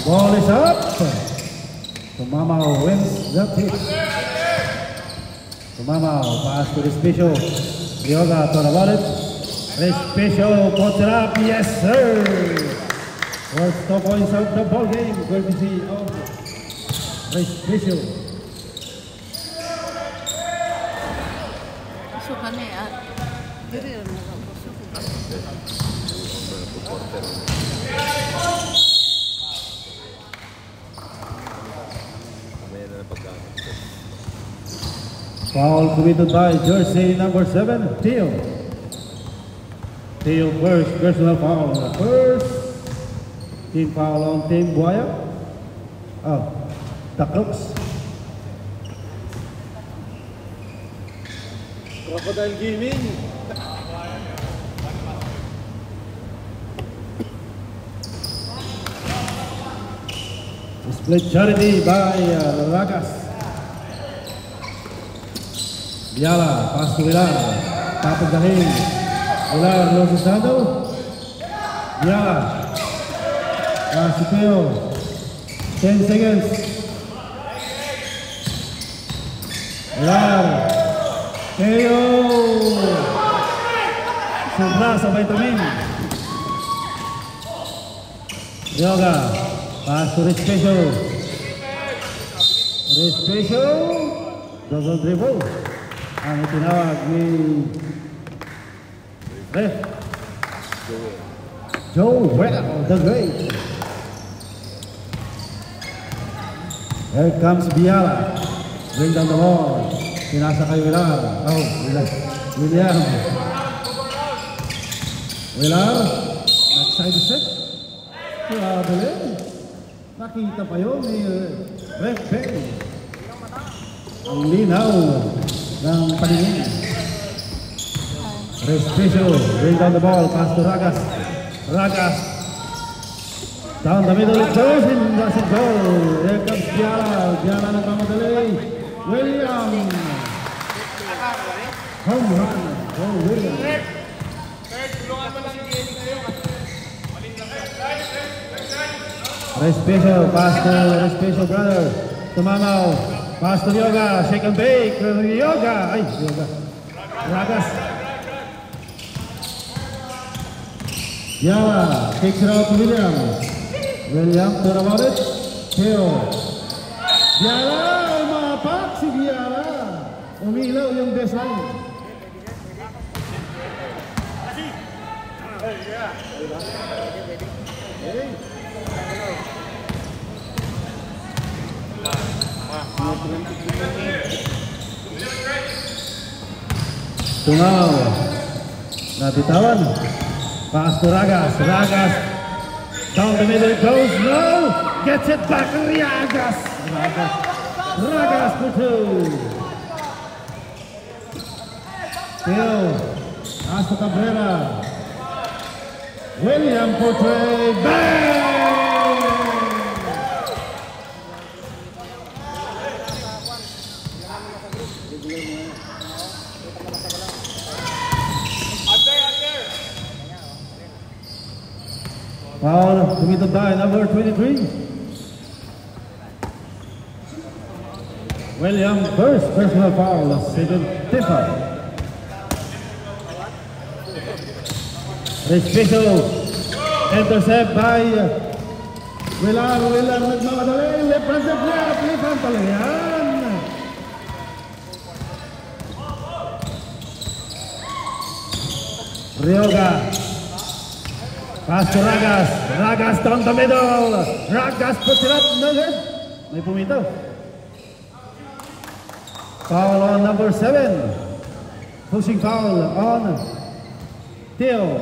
ball is up. Tumamaw wins the tip. Tumamaw pass to Respicio. Rioga thought about it. Respicio puts it up. Yes, sir. First 2 points of the ball game. Courtesy of Respicio. Foul committed by jersey number 7, Teo. Teo first personal foul. First team foul on Team Buaya. Oh, the Crooks. Crocodile Gaming. Split charity by Ragas. Biala, pass to Vilar, top of the lane. Vilar loses handle. Biala, pass to Teo. 10 seconds. Vilar, Teo. Sobra sa vitamin. Rioga, pass to Respicio. Respicio doesn't dribble. Ang itinawag ni ref Joel the Great. Here comes Biala. Bring down the ball. Pinasa kay Vilar. Oh, William. Vilar. Next side set. Grabe rin. Nakita pa yun ni Ref Ben. Ang linaw ng paningin. Respicio, bring down the ball, pass to Ragas. Ragas, down the middle, it goes in, doesn't go. Here comes Biala, Biala nagmamadali. William. Home run, oh William. Respicio, pass to Respicio brother. Tumamaw. Pass to Rioga, shake and bake, Rioga, ay, Rioga, Ragas. Biala, takes it out to William. William, thought about it, Teo. Biala, umapak si Biala. Umilaw yung baseline. Tungaw, nabitawan. Pass to Ragas. Ragas down the middle it goes. No, gets it back. Ragas. Ragas for 2. Teo, pass to Cabrera. William for 3. Bang! Foul committed by number 23. William first personal foul, second Tifa. Respicio, intercept by Vilar. Vilar nagmamadali, left hand of left hand pala yan. Rioga. Pass to Ragas. Ragas down the middle. Ragas puts it up. No good. May pumito. Foul on number 7. Pushing foul on Teo.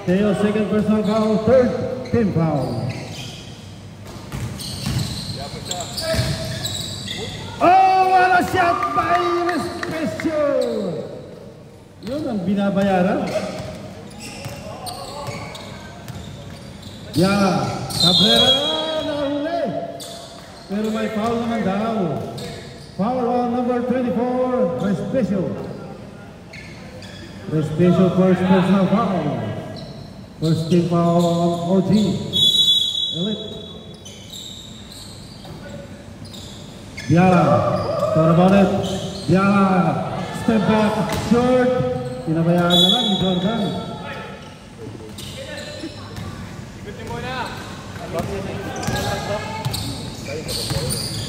Teo, second personal foul. Third team foul. Oh, what a shot by Respicio. Yun ang binabayaran. Yeah, Cabrera nahuli. Pero may foul naman daw. Foul on number 24, Respicio. Respicio first personal foul. First team foul on OG. Elite. Biala, thought about it. Biala, step back, short. Pinabayaan na lang ni Jordan.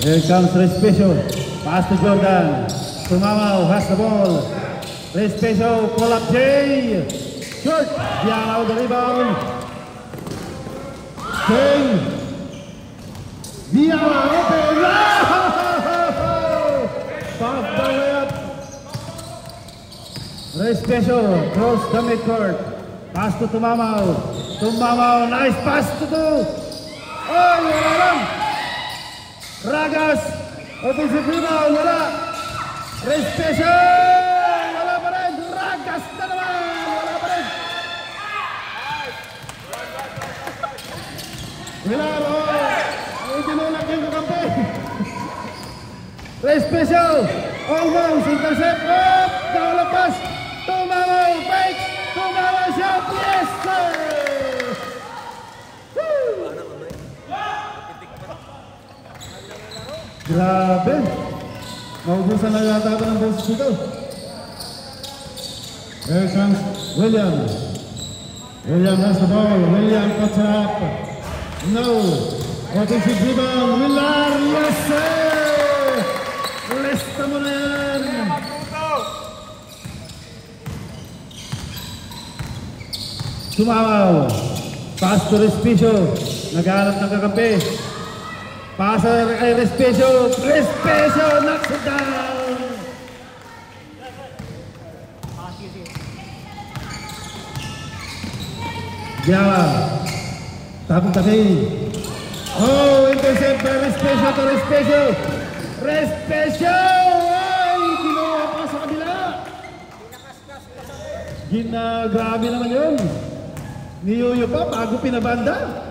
Here comes Respecio. Pass to Jordan. Tumamaw has the ball. Respecio, pull up Jay. Short. Biala with the rebound. Jay. Biala open. Pop the layup. Respecio cross the midcourt. Pass to Tumamaw. Tumamaw, nice pass to two. Oh, wala lang. Ragas, offensive rebound, wala. Respecio, wala pa rin. Ragas na naman, wala pa rin. Milano, itinulak yung kakampi. Respecio, almost intercept. Oh, nakalapas. Tumamaw, fakes. Tumamaw, shot. Yes, sir. Grabe. Maubusan na yata ito ng boses dito. Here comes William. William has the ball. William cuts it up. No. Offensive rebound. Villar. Yes, sir. Lesta mo na yan. Tumamaw. Pass to Respecio. Naghahanap ng kakampi. Passer kay Respecio. Respecio knocks it down. Biala. Tapos-tapi. Oh, intercept by Respecio to Respecio. Respecio! Ay, kinuha pa sa kabila. Grabe naman yun. Niyuyo pa, bago pinabanda.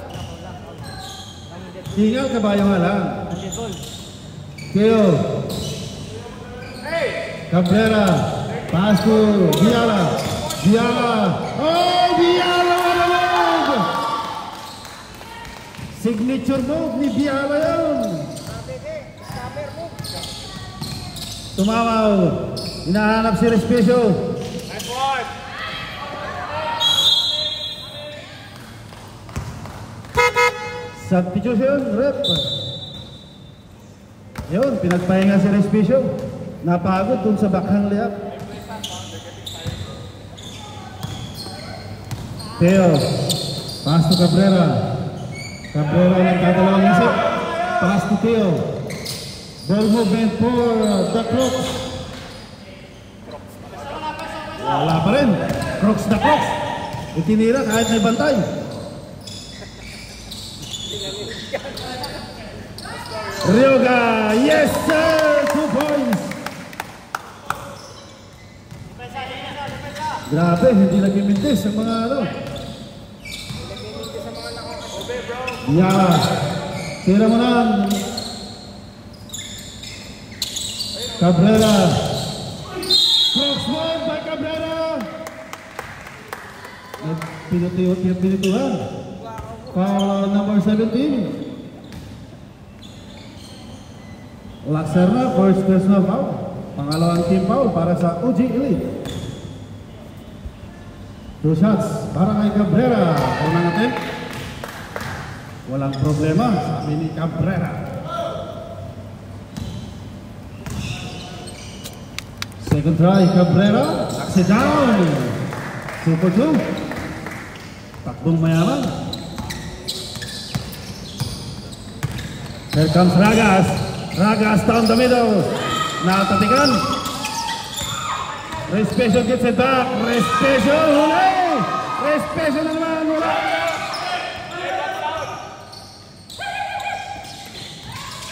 Hingal kabayo nga lang. Keo. Cabrera. Pass to Biala. Biala. Oh, Biala naman! Signature move ni Biala yun. Tumamaw. Hinahanap si Respecio. Nice one. Substitution, rep. Yun, pinagpahinga si Respecio. Napagod dun sa bakhang layup. Teo. Pass to Cabrera. Cabrera nagdadalawang isip. Pass to Teo. Ball movement for the Crocs. Wala pa rin. Crocs the Crocs. Itinira kahit may bantay. Ryoga, yes sir, 2 points. Grabe, hindi nagmimintis ang mga ano. Biala, tira mo na. Cabrera. Crocs one by Cabrera. Pinituhan. Foul number 17. Lakserna, first personal foul. Pangalawang team foul para sa UG Elite. 2 shots para kay Cabrera. Unang attempt. Walang problema, sabi ni Cabrera. Second try, Cabrera. Knocks it down. Super 2. Takbong mayaman. Here comes Ragas. Ragas down the middle. Natatikan. Respecio gets it back. Respecio, huli! Respecio na naman, wala!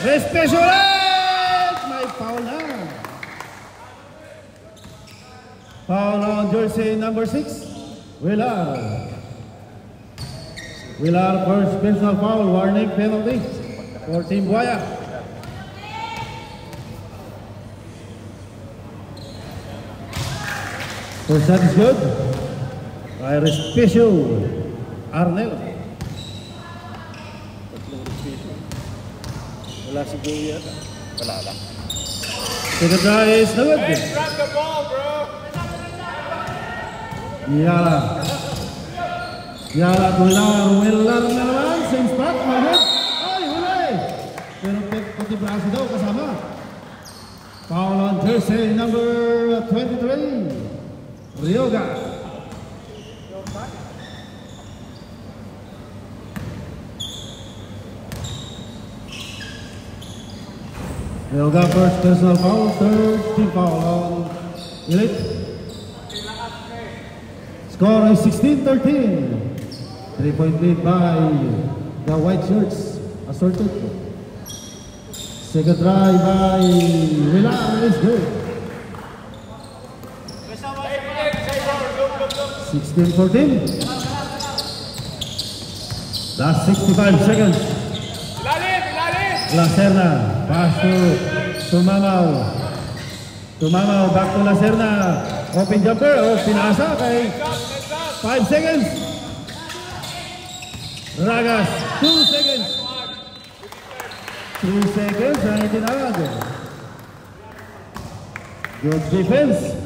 Respecio ulit! May foul na. Foul on jersey number 6. Villar. Villar first personal foul. Warning penalty for Team Buaya. First shot is good by Respecio Arnel. Wala si Joey yata. Wala lang. Second try is no good. Grab the ball, bro! Yala. Yala tular. Willar na naman. Same spot. No good. Ay, huli. Pero pati braso daw kasama. Foul on jersey number 23. Ryoga. Ryoga first personal foul, third team foul on Elite. Score is 16-13. 3-point lead by the white shirts. Assorted. Second try by Villar is good. 16-14. Last 65 seconds. La Serna pass to Tumamaw. Tumamaw back to La Serna. Open jumper. Oh, pinasa kay 5 seconds. Ragas 2 seconds. 2 seconds and itinawag. Good defense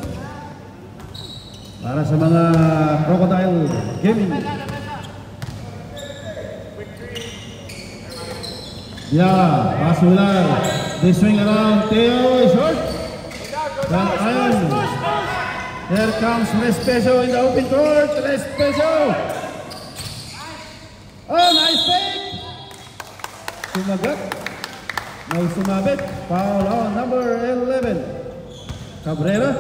para sa mga Crocodile Gaming. Yeah, pass Villar. They swing around. Teo is short. Then Iron. Here comes Respeso in the open court. Respeso. Oh, nice fake. Sumagat. May sumabit. Foul on number 11. Cabrera.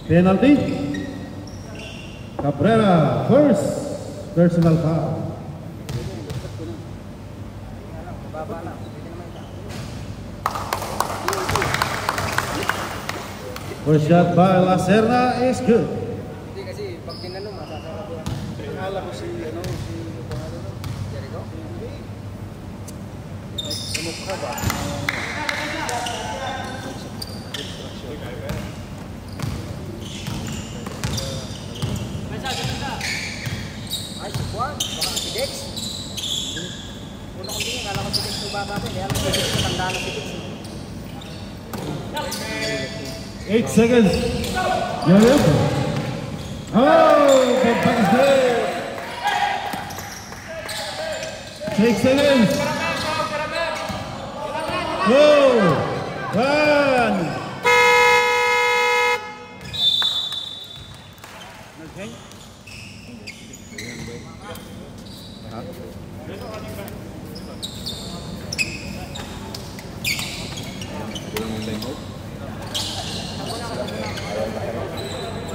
Penalty. Cabrera first personal foul. First shot by La Serna is good. Hindi kasi pag tinanong masasarap yan. Akala ko si Jericho? Mukha ba? Ay, si Juan. Baka si Dex. Una kong tingin, kala ko si Dex yung baba ko. Kaya lang si Dex matanda na si Dex. 8 seconds. You're up. Oh, the back is good. 6 seconds. Go. 1.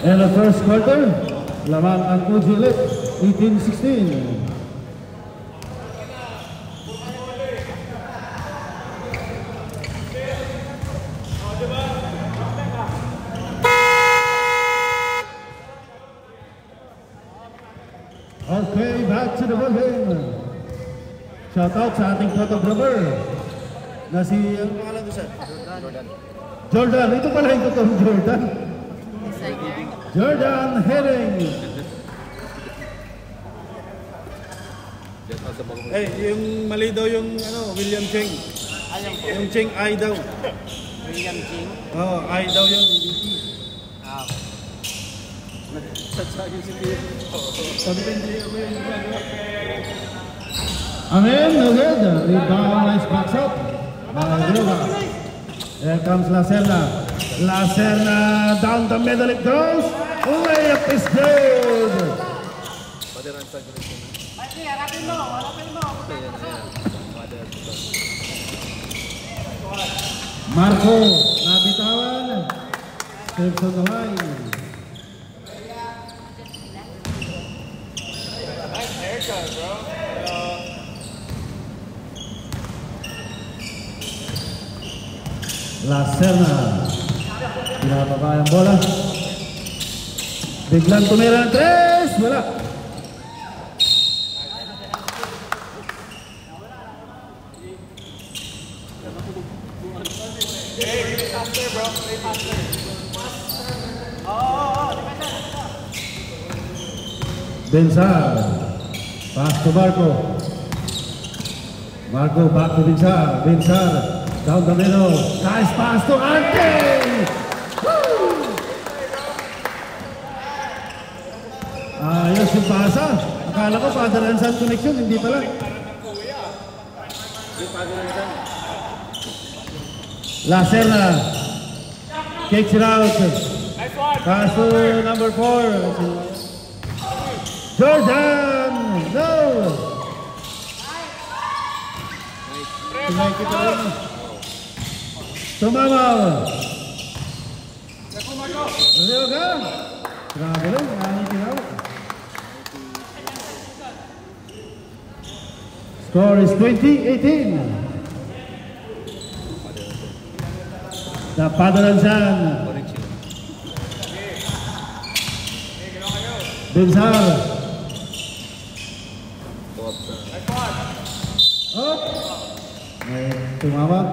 And the first quarter, Laman and Ujilit, 18-16. Okay, back to the ball game. Shout out sa ating photographer na si, ang pangalan ko sir? Jordan. Ito pala yung totoong Jordan. Jordan Herring. Eh, yung mali daw yung William Cheng. Yung Cheng I daw. William King. Oh, I daw yung Ah, Satsagin si Pierre. Sabi ko hindi ako yung ginagawa. Amen, no good. Rebound, nice box out. Ryoga. Here comes La Serna. La Serna down the middle it goes. Layup is good. Marco, nabitawan. Steps on the line. La Serna. Pinapaba yung bola. Biglang tumira ng 3. Wala. Benzal. Pass to Marco. Marco back to Vinsar. Vinsar down the middle. Nice pass to Ante. Woo! Ayos yung pasa. Akala ko Father and Son connection, hindi pala. Lacerna kicks it out. Pass to number 4. Jordan! No! Tumamaw! Ayaw ka! Grabe lang, nangitin out. Score is 20-18. The Father and Son. Benzar. Up. May tumawag.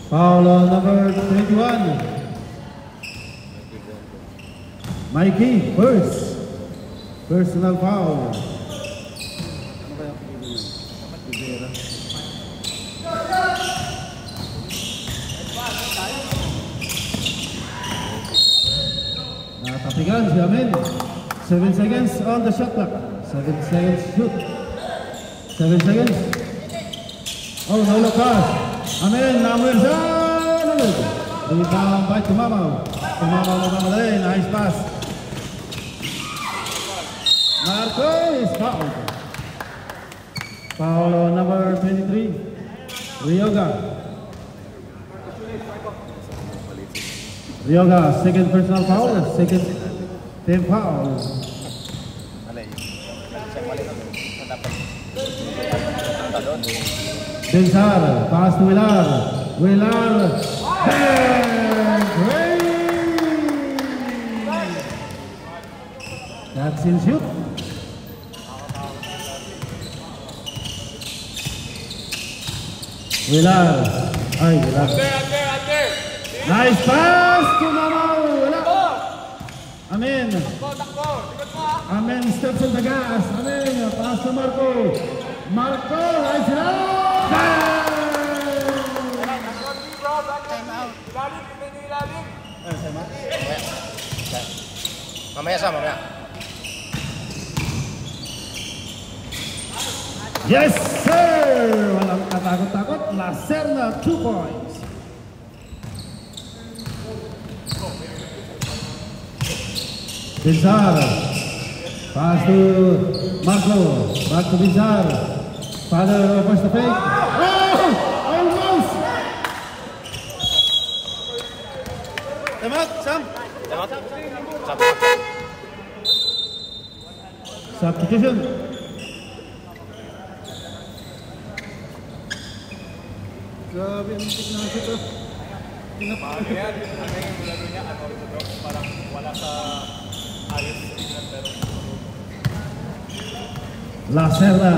Foul on number 21. Mikey, first. Personal foul. Natapigan si Amen. 7 seconds on the shot clock. 7 seconds shoot. 7 seconds. Oh, no look pass. Amen, Namuersan. Rebound by Tumamaw. Tumamaw nagmamadali. Nice pass. Marco is fouled. Foul on number 23. Ryoga. Ryoga, second personal foul. Second team foul. Benzar, pass to Villar. Villar, and great! That's in shoot. Villar, ay Villar. Nice pass to Mamaw. Wala. Amen. Amen steps on the gas. Amen. Pass to Marco. Marco, right now. Mamaya sa mamaya. Yes, sir! Walang katakot-takot. Lacerna, 2 points. Benzar. Pass to Marco. Back to Benzar. Father offers the fake. Oh! Almost! Tamat, Sam. Substitution. Grabe, ang tik na ito. Paano yan? Ano yung laro niya? Ano ito? Parang wala sa ayos. Pero Lacerna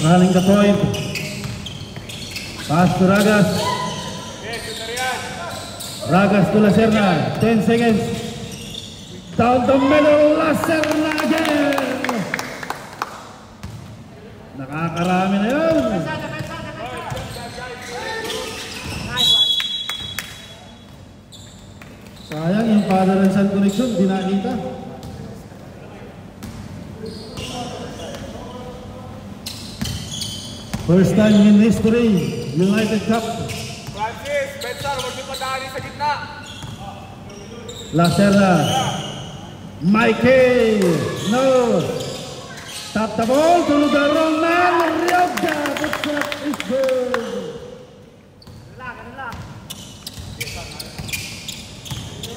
running the point. Pass to Ragas. Ragas to Lacerna. 10 seconds. Down the middle. Lacerna again. Nakakarami na yun. Sayang yung Father and Son connection. Di nakita. First time in history, United Cup. Francis, Benzar, huwag niyo padali sa gitna. Lacerna. Mikey. No. Tap the ball to the wrong man. Ryoga. The shot is good.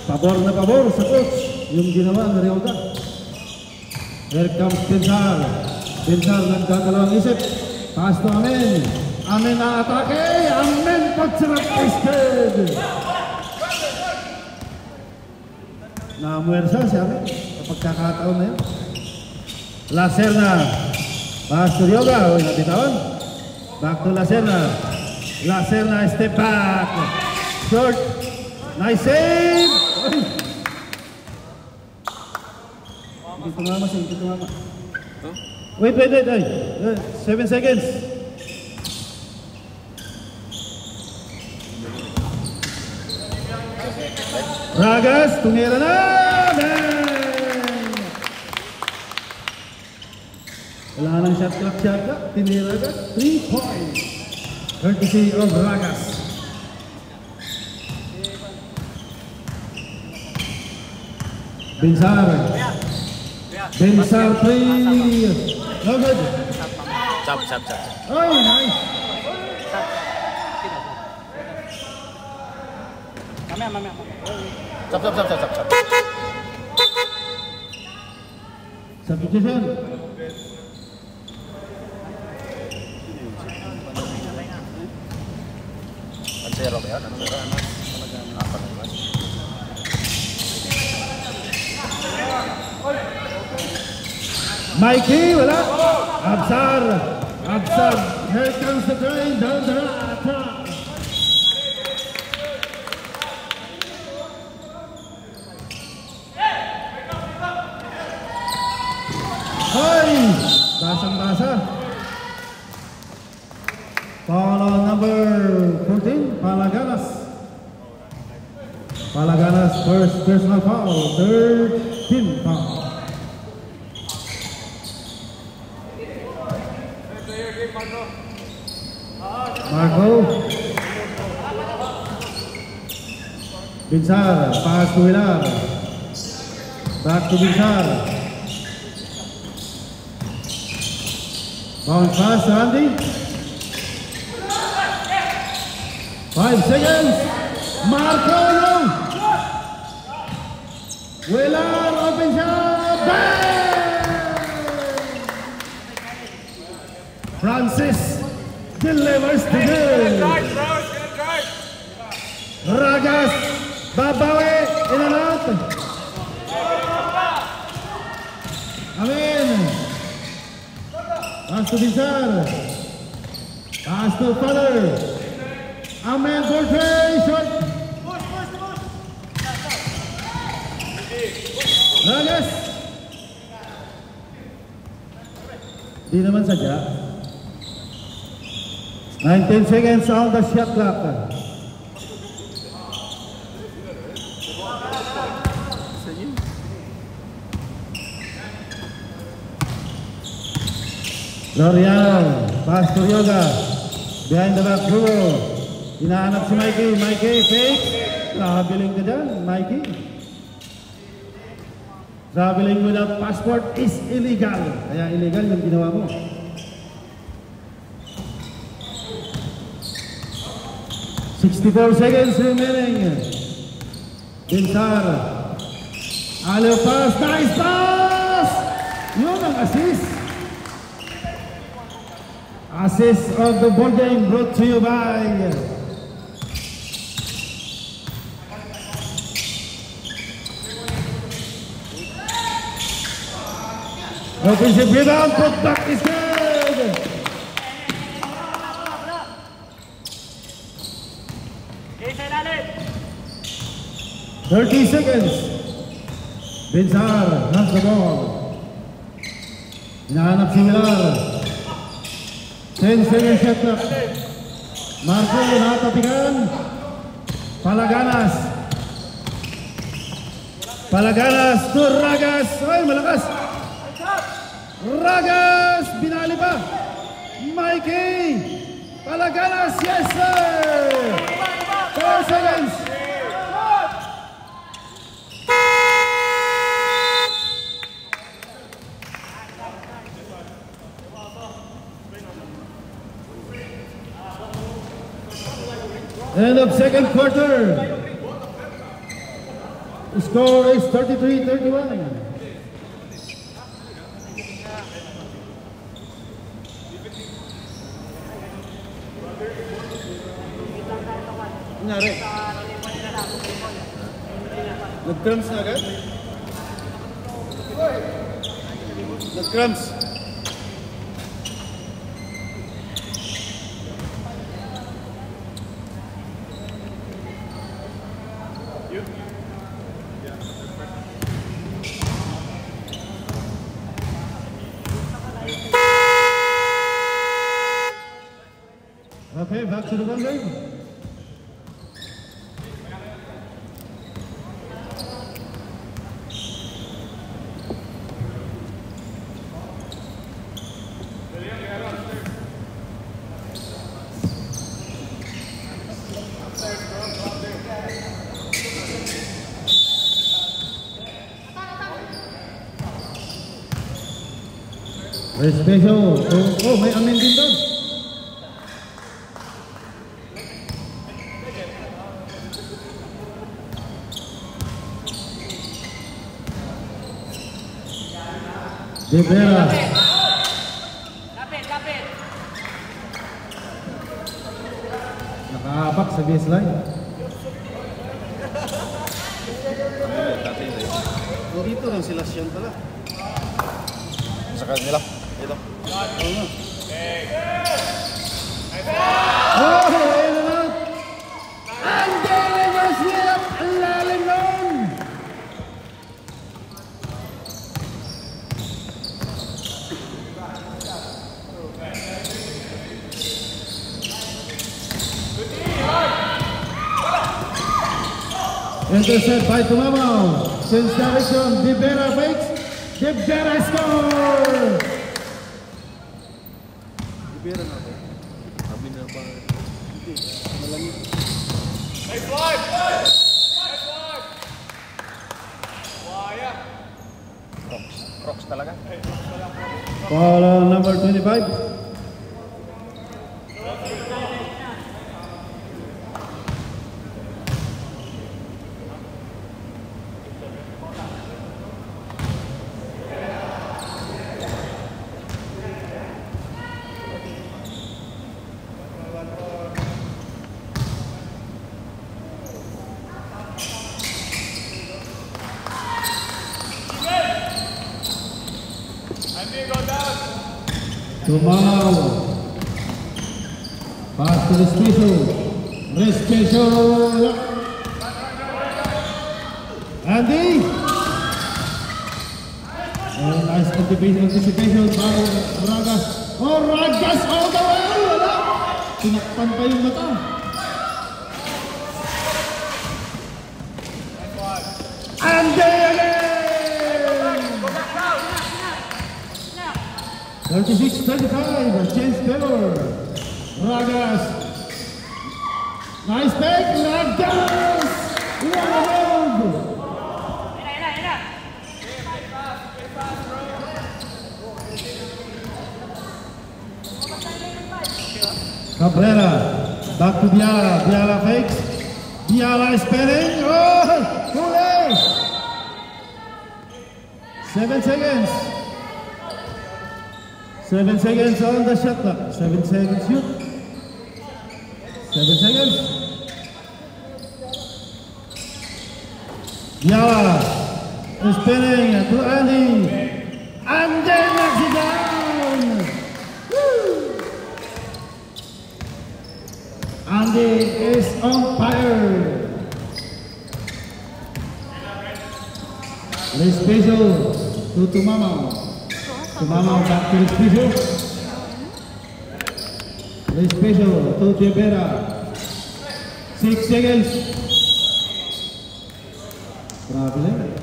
Pabor na pabor sa coach. Yung ginawa ng Ryoga. Here comes Benzar. Benzar nagkakalawang isip. Pass to Amen. Amen na atake. Amen pagsarap is good. Namuersa si Amen. Kapag kakataon na yun. Lacerna. Pass to Ryoga. Uy, nabitawan. Back to Lacerna. Lacerna step back. Short. Nice save. Uy. Hindi tumama siya. Hindi tumama. Wait. 7 seconds. Ragas, tumira na! Wala nang shot clock. Tinira ka. 3 points. Courtesy of Ragas. Binsar 3. No good. Chop. Oh, nice. Mamaya. Chop. Substitution. Zero ba yan? Ano ba yan? Apat na naman. Mikey, wala. Absar. Here comes the train down the attack. Hoy! Basang-basa. Foul on number 14, Palaganas first personal foul, third team foul. Marco. Binsar, pass to Villar. Back to Binsar. Bounce pass, Randy. 5 seconds. Marco, no. Villar, open shot. Bang! Francis delivers the goal. Ragas, babawi, in and out. Amin. Pass to Binsar. Pass to Father. Amin for three. Shot. Ragas. Di naman sadya. 19 seconds on the shot clock. L'Oreal, pass to Yoga, behind the back Hugo, hinahanap si Mikey, fake, traveling ka dyan, Mikey. Traveling without passport is illegal, kaya illegal yung ginawa mo. $64 seconds remaining. Binsar, alley pass, nice pass! Yun ang assist. Assist of the ball game brought to you by offensive rebound, put back is good. $30 seconds. Binsar has the ball. Hinahanap si Villar. 10 seconds shot clock. Marco nakatapikan. Palaganas to Ragas. Ay, malakas. Ragas, binali pa. Mikey. Palaganas, yes sir. 4 seconds. End of second quarter. The score is 33-31. Nangyari? Nag-cramps na agad? Nag-cramps. Okay, back to the ball game. Respeto. Oh, may amin din doon. Rivera. Lapit. Nakaabak sa baseline. Dito lang sila siyan pala. Sa kanila. Dito. Oh, ayun na lang. Ang delivers niya. Ang lalim nun. Intercept by Tumamaw. Since direction, Rivera fakes. Rivera score! Ibera na ako. Sabi na ba? Hindi. Malamig. Nice live! Nice live! Waya! Crocs talaga. Foul on number 25. Tumamaw. Pass to Respeto. Respeto. Andy. Oh, nice anticipation by Ragas. Oh, Ragas all the way. Wala. Tinakpan pa yung mata. Andy again. 36-35, James Taylor. Ragas. Nice take, Ragas. One hold. Cabrera. Back to Biala. Biala fakes. Biala is spinning. Oh, too late. 7 seconds. 7 seconds on the shot clock. 7 seconds shoot. 7 seconds. Biala is spinning to Andy. And then knocks it down. Woo! Andy is on fire. Respeto to Tumamaw. Tumamaw back to Respeto. Respeto to Rivera. 6 seconds. Problem.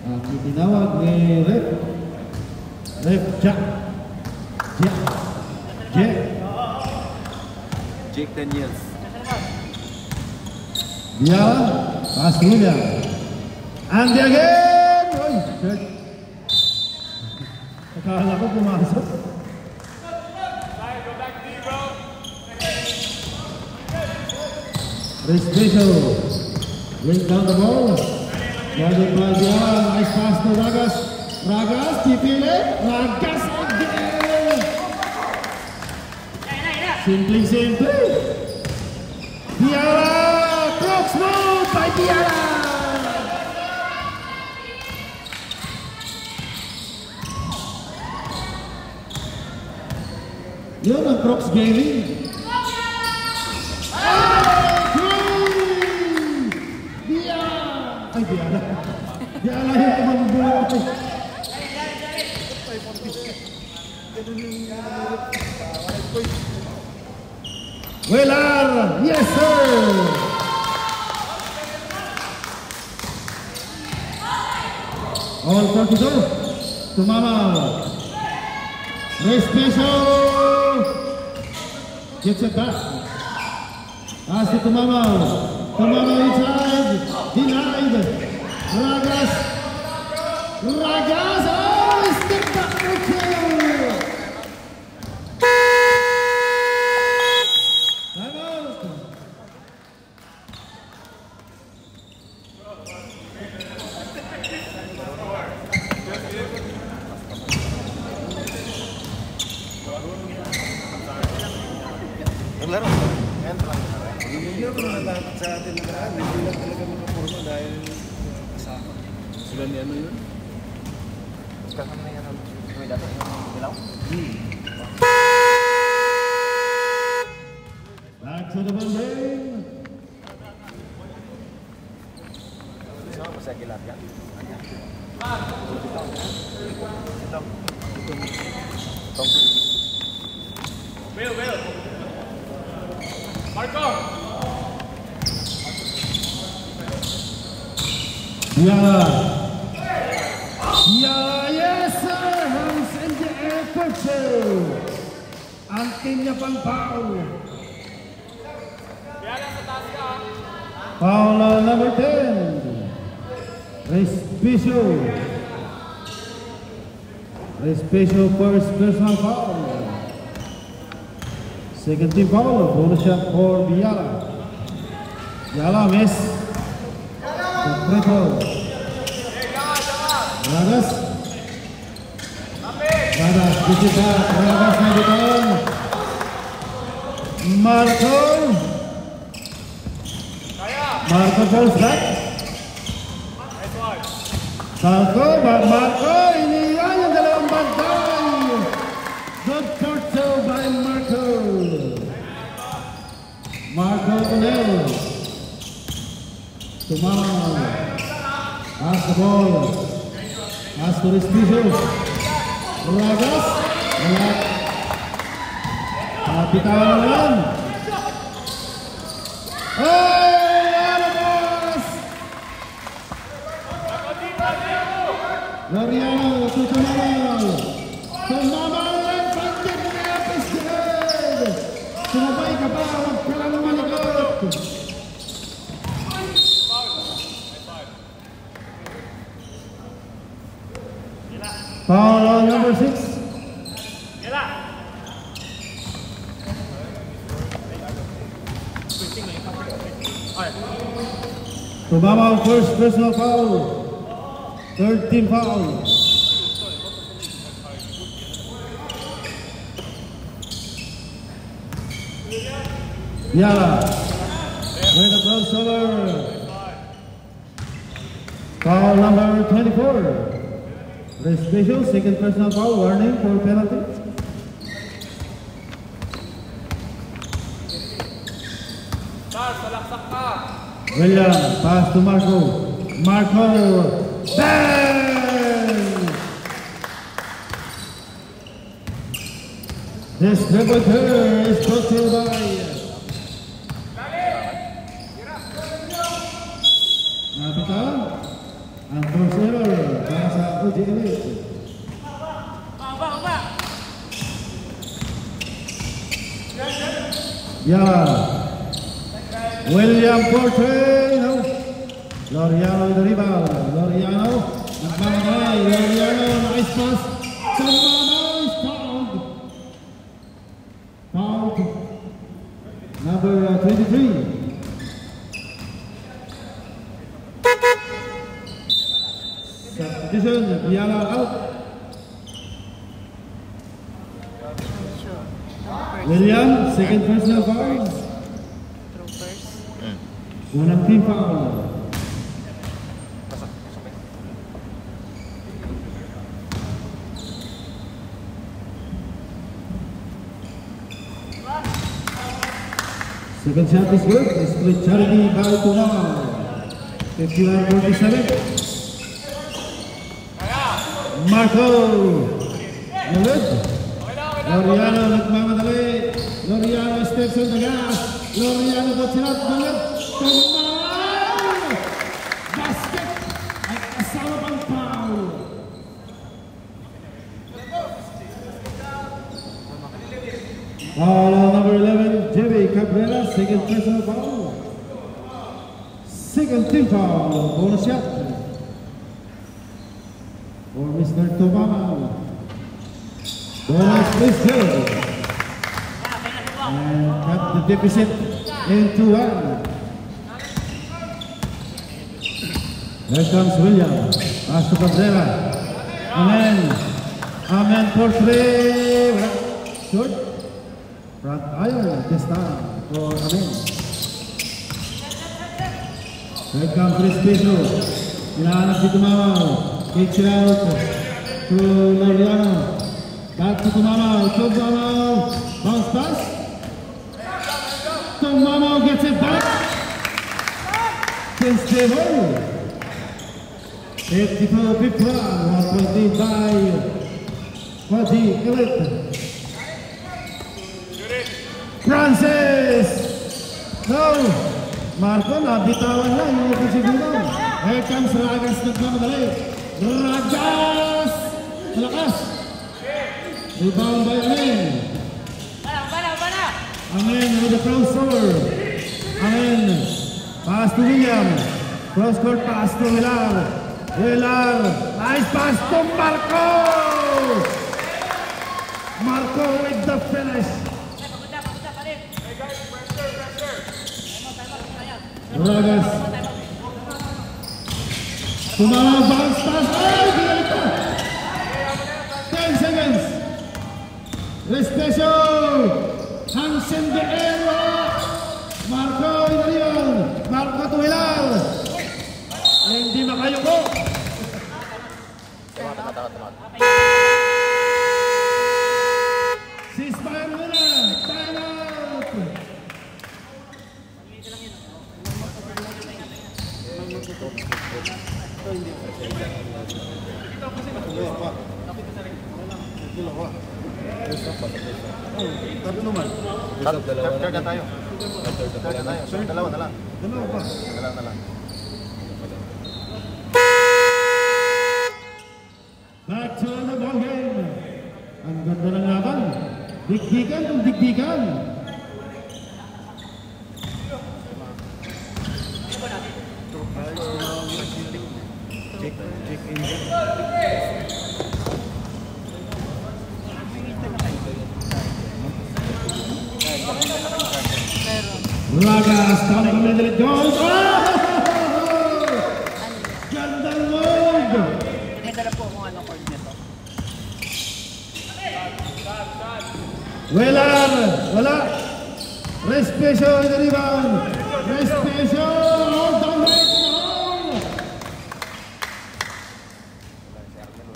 Ang itinawag ni Ref. Ref Jack. Jake Daniels. Biala. Pass to William. And again. Oy, shit. Akala ko pumasok. Go back D, bro. Respeto. Link down the ball. Guarded by Biala. Nice pass to Ragas. Ragas, tipile. Ragas again. Simply. Biala. Crocs move by Biala. Yun ang Crocs gaming. Ay, Biala. Biala yung kumambuhay. Welar, yes sir! All 42, Tumama. Respeso gets it back. As to Tumama. Tumama inside, denied. Ragas, oh, step back for kill. Time out. Naglaro. Hindi ako natatakot sa atin nakaraan. Hindi lang talaga makaporma dahil kasama. Sila ni ano yun? Kasama na yan ang gawin dati. Dilaw? Back to the building. Sama pa sa Aguilar yan. Will. Marco! Yala, yes sir, hands in the air for two. Ang team niya pang foul. Foul number 10. Respicio first personal foul. Second team foul, bonus shot for Biala. Biala miss. The triple. Ragas. This is Ragas Mediton. Marco falls back. Marco, iniwan yung dalawang bantay. Good turtle by Marco. Marco O'Neill. Tumama. Pass the ball. Pass to Respicio. Ragas. Wala. Bitawan na naman. Loriano to Tumama. Tumama ulit. Pagkat na episode. Sumabay ka ba? Huwag ka lang malikot. Foul on number 6. Tumama first personal foul. Third team foul. Yala with a crossover. Foul number 24. Respicio, second personal foul, warning for penalty. William, pass to Marco. Marco, bang! This triple is brought to you by Napitan. Ang first error para sa UG Elite. William Portrano. Loriano with the rebound. Loriano. Nagmamagay. Loriano. Nice pass. Tumama is fouled. Fouled. Number 23. Substitution. Biala out. William, second personal foul. Unang team foul. Second shot is good. Split charity by Tumama. 51-47. Marco. Good. Laureano nagmamadali. Laureano steps on the gas. Laureano botsinat banget. Tumal! Basket at kasama pang foul. Foul on number 11, JB Cabrera, second personal foul. Second team foul, bonus shot for Mr. Tobama. Bonus is good. And cut the deficit into 1. There comes William. Pass to Cabrera. Amen. Amen for 3. Short. Front iron this time for Amen. There comes Chris Piso. Hinahanap si Tumamaw. Kicks it out to Laureano. Back to Tumamaw. Tumamaw. Bounce pass. Tumamaw gets it back. Can stable. 54-51. 1 by Quaddy Elite. Francis! No! Marco, nabitawan lang yung kasibunan. Here comes Ragas nagmamadali. Ragas! Malakas! Rebound by Amen. Amen with the crossover. Amen. Pass to William. Cross court pass to Villar. Villar. Nice pass to Marco! Marco with the finish. Ragas. Tumama bounce pass. Ay, ginalito. 10 seconds. Respecio. Hansen de Ero. Marco inaliyon. Marco Tuhilar. Hindi makayuko. Ceasefire muna. Time out. Tapi naman. Third na tayo. Dalawa na lang. Dalawa pa. Dalawa na lang. Back to the ball game. Ang ganda ng laban. Digdigan kung digdigan. Ragas, coming from the goes. Oh! Gandang move! Pinagdala po kung anong court nito. Wala. Respecio in the rebound. Respecio, all down right now.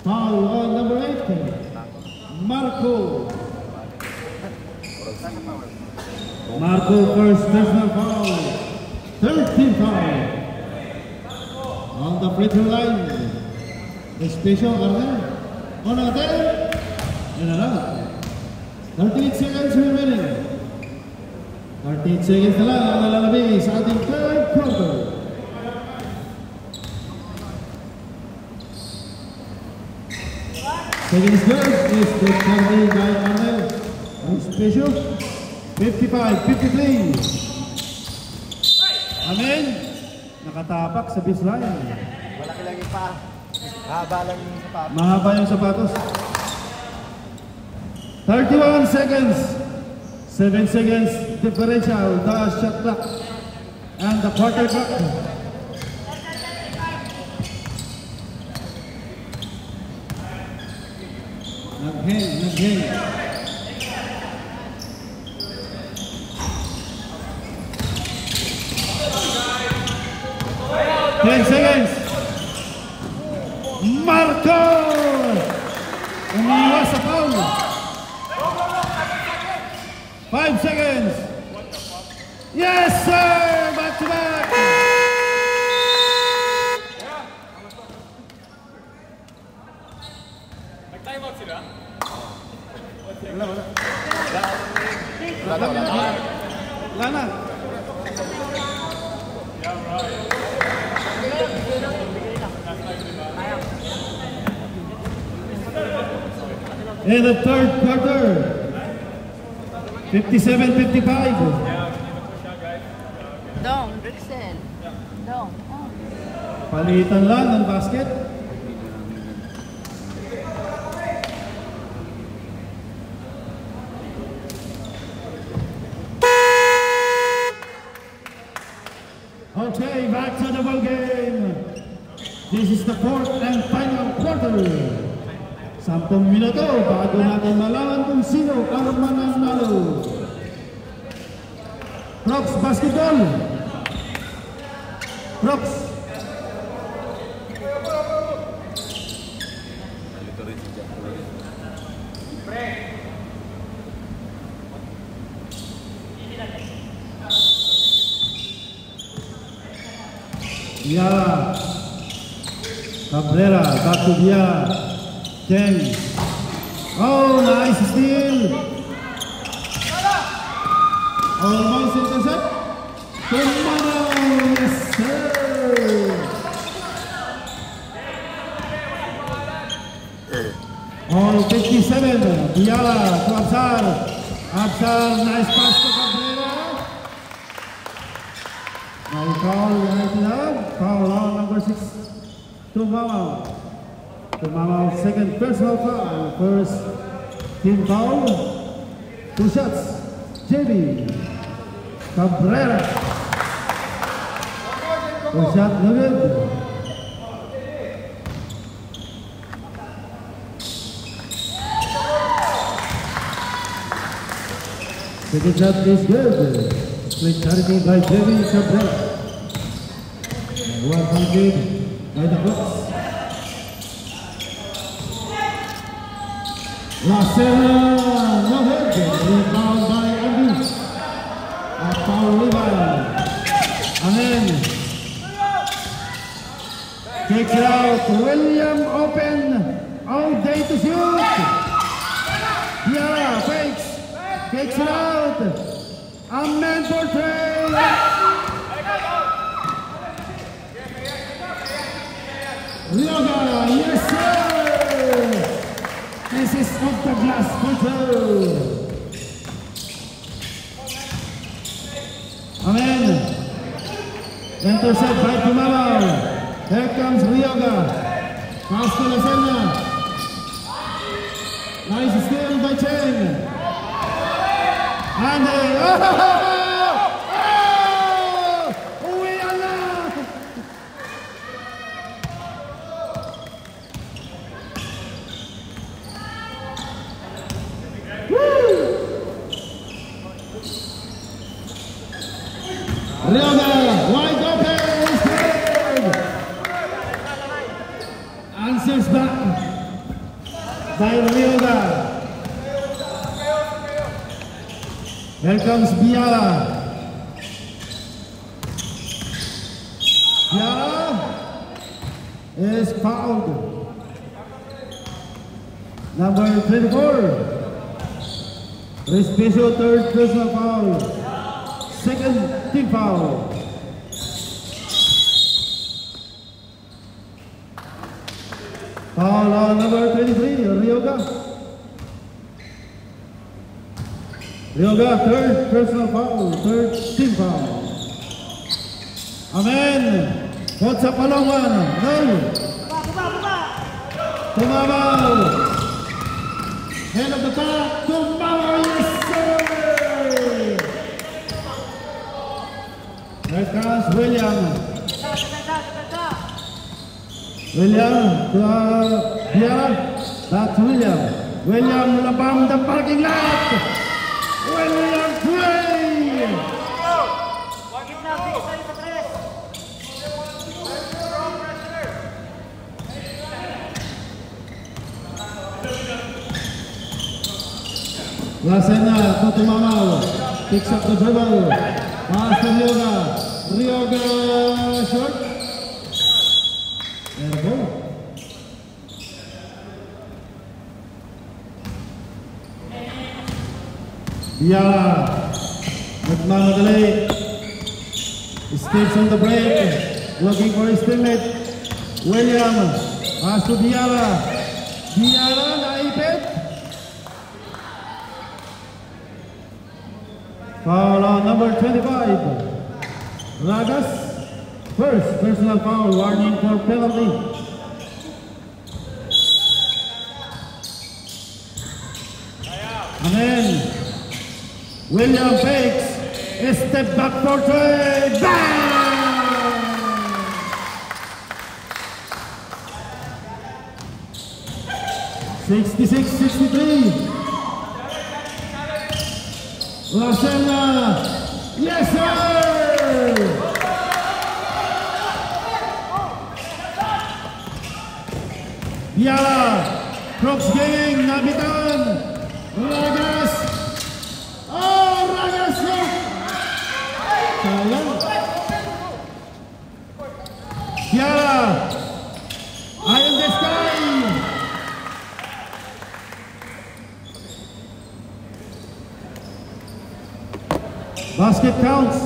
Foul on number 8. Marco. Marco first personal foul. 13 foul. On the free throw line. Respecio corner. On a there. And another. 38 seconds remaining. 38 seconds na lang ang nalalabing sa ating third quarter. Second good is the carry by Arnel. Respecio. 55-53. Amen. Nakatapak sa baseline. Malaki lang yung pa. Mahaba lang yung sapatos. Mahaba yung sapatos. 31 seconds. 7 seconds differential. The shot clock. And the quarter clock. Nagheng. 10 seconds. Marco! Umiwas sa foul. 5 seconds. Yes, sir! Back to back. Nag-time out sila? Wala. Wala na. In the third quarter, 57-55. Dong, Rixel. Dong. Oh. Palitan lang ng basket. Okay, back to the ball game. This is the fourth and final quarter. 10 minuto bago natin malaman kung sino ang mananalo. Prox Basketball. Prox. Biala. Cabrera, back to Biala. Cheng. Oh, nice steal. Almost intercept. Tomorrow, yes sir. All 57. Biala to Absar. Absar, nice pass to Cabrera. Now foul right now. Foul on number 6. Tomorrow. Tomorrow, second personal foul. First team foul. 2 shots. JB Cabrera. 1 shot, no good. Second shot is good. Split charity by JB Cabrera. 100 by the Bucks. Lassera, no good. Rebound by Andy. A foul rebound. Amen. Takes it out. William open. All day to shoot. Yeah, fakes. Takes it out. Amen for Trey. Ryoga, yes sir. This is off the glass control. Amen. Intercept by Tumabao. Here comes Ryoga. Pass to Lacerna. Nice steal by Chen. And we are now. Ryoga, wide open, scored! Answers back by Ryoga. Here comes Biala. Biala is fouled. Number 24. Respicio, third personal foul. Second team foul. Foul on number 23, Ryoga. Ryoga, third personal foul, third team foul. Amen. Coach sa Palongan, no. Tumabao. Head of the pack, Tumabao, yes sir. Here comes William. William to Biala. That's William. William labang the parking lot. William Trey. Lacerna to Tumabao. Picks up the dribble. Pass to Ryoga. Ryoga short. There we go. Biala, nagmamadali. Steps on the break, looking for his teammate. William, pass to Biala. Biala, naipit. Foul on number 25. Ragas, first personal foul, warning for penalty. And then, William fakes, a step back for three, bang! 66-63. Lacerda, yes sir! Biala, Crooks Gang, nabitan. Ragas, oh Ragas, sayang. Biala, eye in the sky. Basket counts.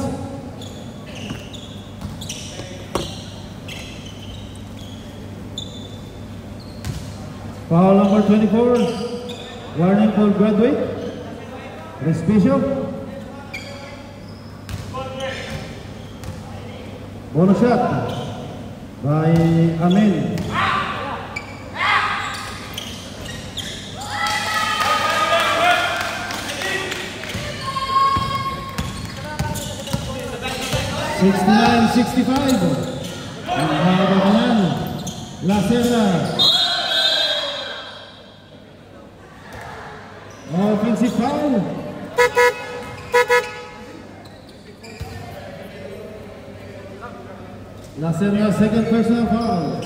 Foul number 24. Warning for graduate. Respicio. Bonus shot by Amin. $69-65. Ang haba ka yan. Lacerda. Offensive foul. Lacerda, second personal foul.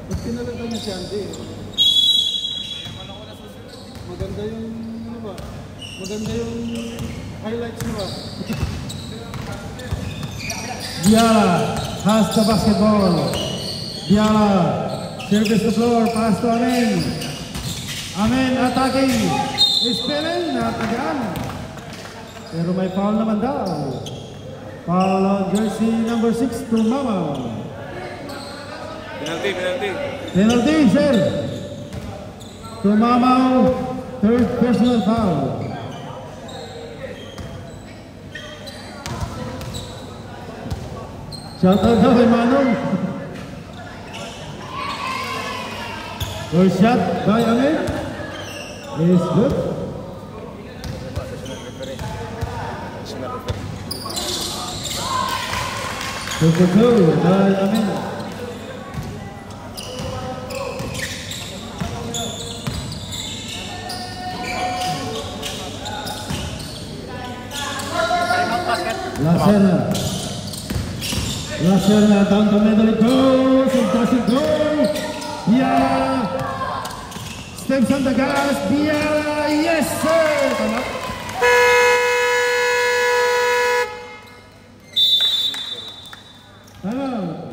Ba't pinalagan niya si Andy? Maganda yung, ano ba? Maganda yung highlights niya ba? Biala has the basketball. Biala service the floor, pass to Amin. Amin attacking. Spilling, natagaan. Pero may foul naman daw. Foul on jersey number 6 to Mama. Penalty, penalty. Penalty, sir. To Mama, third personal foul. Shout out daw kay Manong. First shot by Amin is good. Super two by Amin. Lacerda down the middle, it goes, it doesn't go. Biala steps on the gas. Biala, yes sir. Tama. Tama.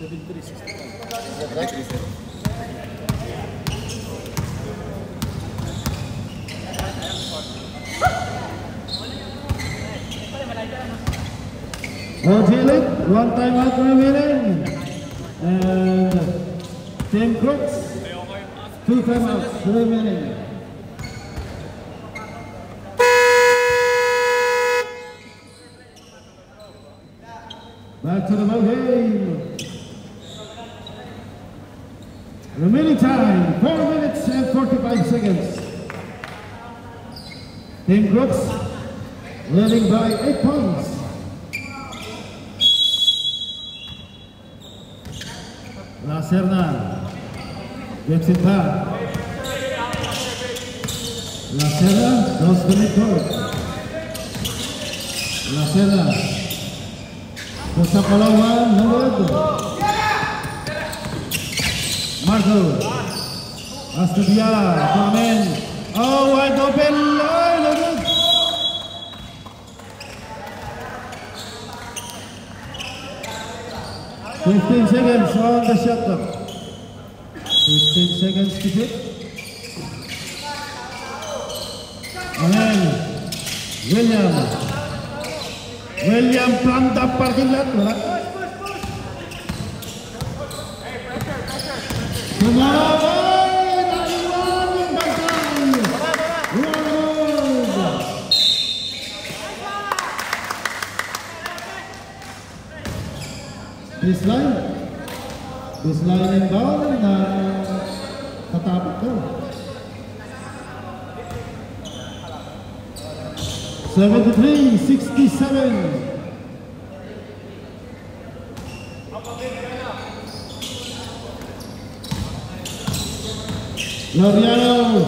73-65. Ojilik, one timeout remaining. And Team Crooks, 2 timeouts remaining. Back to the ball game. Remaining time, 4 minutes and 45 seconds. Team Crooks leading by 8 points. Lacerda gets it back. Lacerda goes to midcourt. Lacerda puts up a low one, no good. Marco has to Biala, come in. Oh, wide open, oh, no good. 15 seconds on the shot clock. 15 seconds to shoot. And then William planta parking lot. Wala. This line and down na tatapos ko. 73-67. Laureano.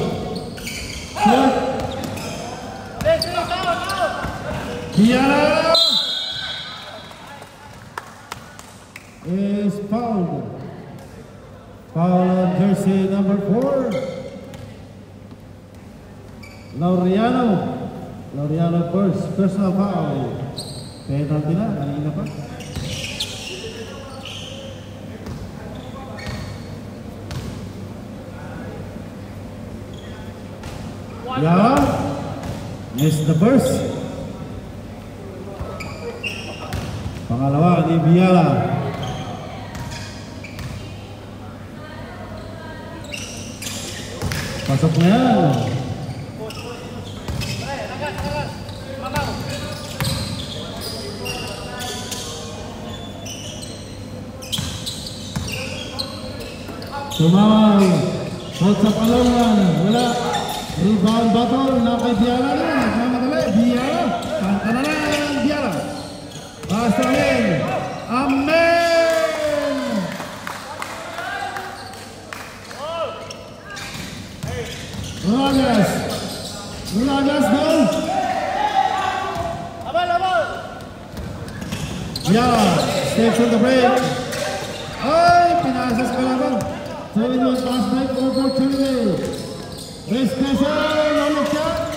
Diana is fouled. Foul on jersey number 4. Laureano first, personal foul. Penalty na, kanina pa. Yeah, missed the burst. Pangalawa ni Biala. Pasok na yan. Tumawag. Shot sa palungan. Wala. Rebound battle na kay Biala na. Nagmamadali. Biala. Kanta na lang. Biala. Basta rin. Amen! Ragas down. Biala. Steps on the break. Ay, pinasas ka naman. So it was pass break opportunity. Best pressure, no look shot.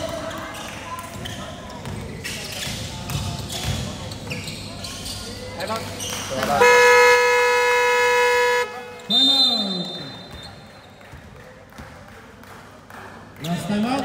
Time out. Last time out.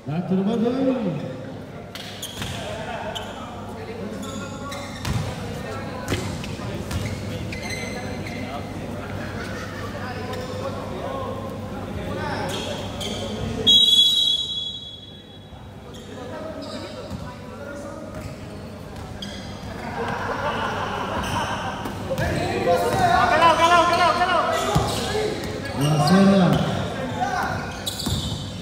Back to the bubble.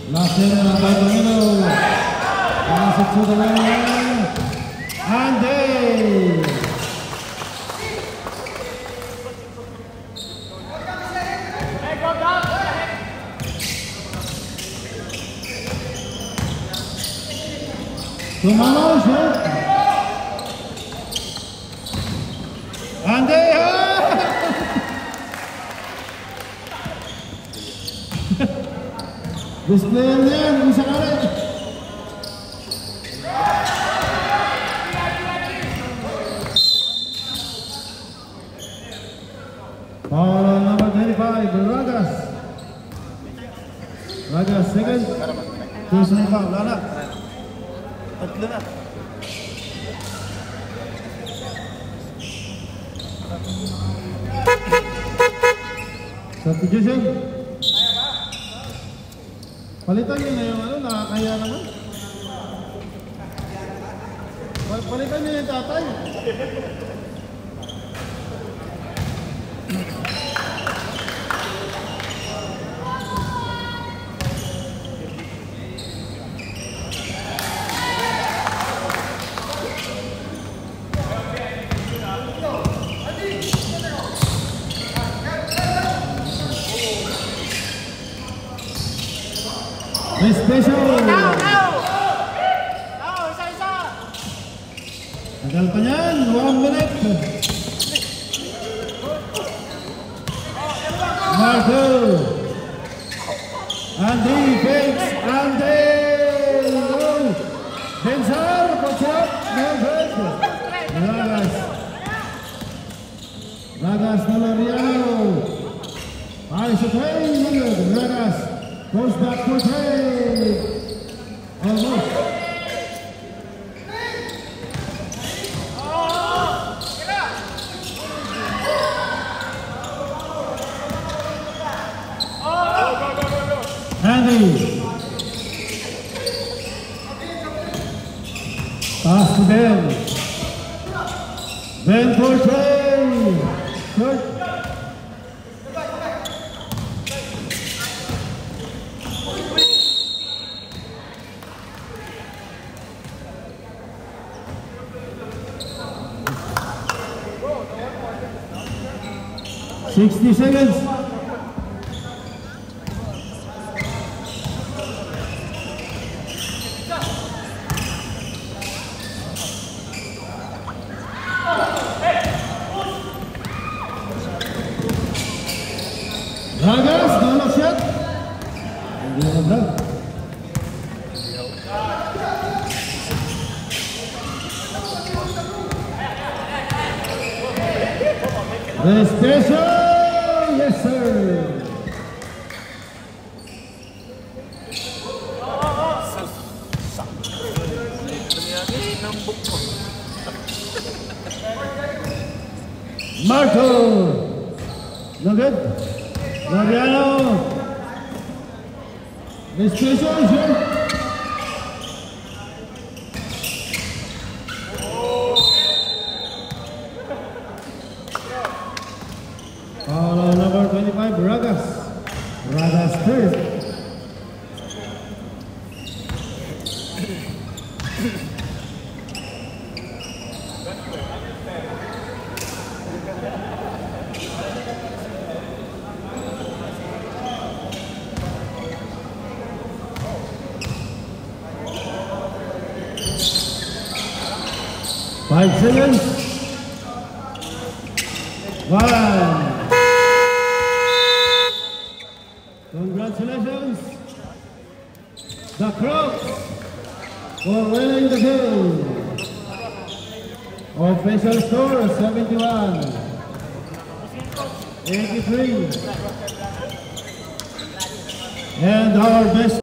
Lasera by the middle. Pass it to the line. And they. Tomorrow, sir. And they. This player there, bisa karet. Foul number 35, Ragas. Ragas second. Terus ni foul, Lana. Tatlo na. Substitution. Palitan niyo na yung ano, nakakaya naman. Palitan niyo yung tatay. Special. Galpanyan, 1 minute. Marco. Andy fakes. Andy. Benzar, puts up. No good. Ragas Valeriano. Eyes to play. Ragas goes back to play. Almost. Andy. Pass to Ben. Ben for Trey. Good. $60 seconds. Ragas, dollar shot. Hindi na. The special, yes sir. Marco. No good. Mariano. The special is here. Follow number 25, Ragas. Ragas third. Five seconds. 1. Congratulations, the Crocs, for winning the game. Official score 71, 83, and our best.